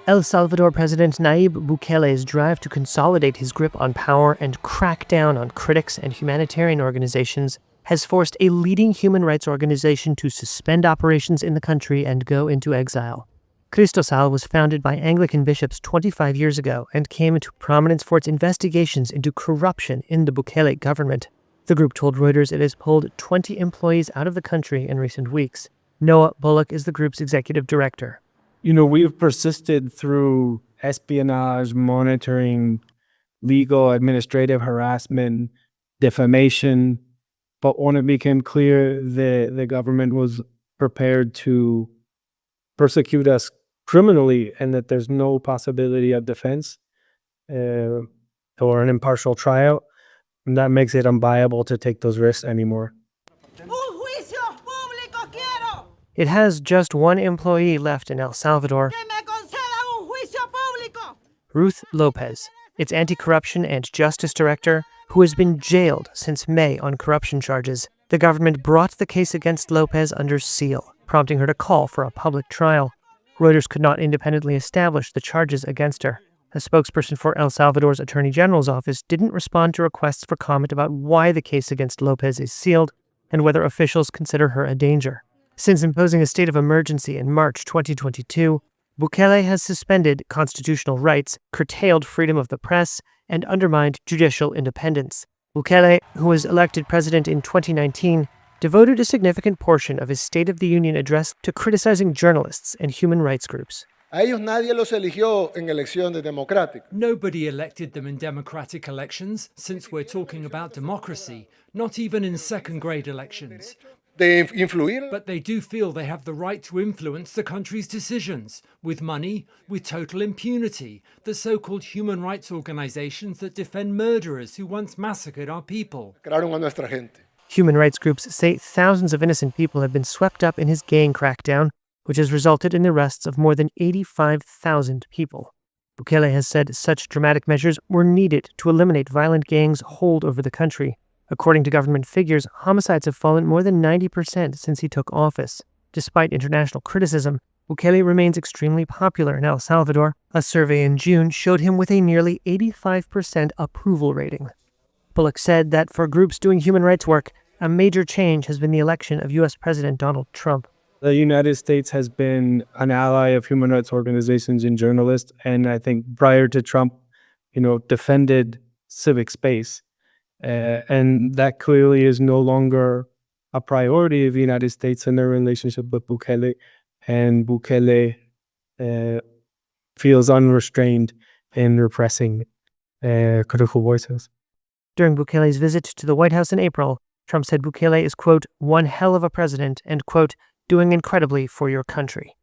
El Salvador President Nayib Bukele's drive to consolidate his grip on power and crack down on critics and humanitarian organizations has forced a leading human rights organization to suspend operations in the country and go into exile. Cristosal was founded by Anglican bishops 25 years ago and came into prominence for its investigations into corruption in the Bukele government. The group told Reuters it has pulled 20 employees out of the country in recent weeks. Noah Bullock is the group's executive director. We've persisted through espionage, monitoring, legal, administrative harassment, defamation. But when it became clear the government was prepared to persecute us criminally and that there's no possibility of defense or an impartial trial, that makes it unviable to take those risks anymore. It has just one employee left in El Salvador, Ruth Lopez, its anti-corruption and justice director, who has been jailed since May on corruption charges. The government brought the case against Lopez under seal, prompting her to call for a public trial. Reuters could not independently establish the charges against her. A spokesperson for El Salvador's Attorney General's office didn't respond to requests for comment about why the case against Lopez is sealed and whether officials consider her a danger. Since imposing a state of emergency in March 2022, Bukele has suspended constitutional rights, curtailed freedom of the press, and undermined judicial independence. Bukele, who was elected president in 2019, devoted a significant portion of his State of the Union address to criticizing journalists and human rights groups. A ellos nadie los eligió en elecciones democráticas. Nobody elected them in democratic elections, since we're talking about democracy, not even in second-grade elections. De influir. But they do feel they have the right to influence the country's decisions, with money, with total impunity, the so-called human rights organizations that defend murderers who once massacred our people. Crearon a nuestra gente. Human rights groups say thousands of innocent people have been swept up in his gang crackdown, which has resulted in the arrests of more than 85,000 people. Bukele has said such dramatic measures were needed to eliminate violent gangs' hold over the country. According to government figures, homicides have fallen more than 90% since he took office. Despite international criticism, Bukele remains extremely popular in El Salvador. A survey in June showed him with a nearly 85% approval rating. Bullock said that for groups doing human rights work, a major change has been the election of U.S. President Donald Trump. The United States has been an ally of human rights organizations and journalists, and I think prior to Trump, defended civic space. And that clearly is no longer a priority of the United States in their relationship with Bukele. And Bukele feels unrestrained in repressing critical voices. During Bukele's visit to the White House in April, Trump said Bukele is, quote, one hell of a president and, quote, doing incredibly for your country.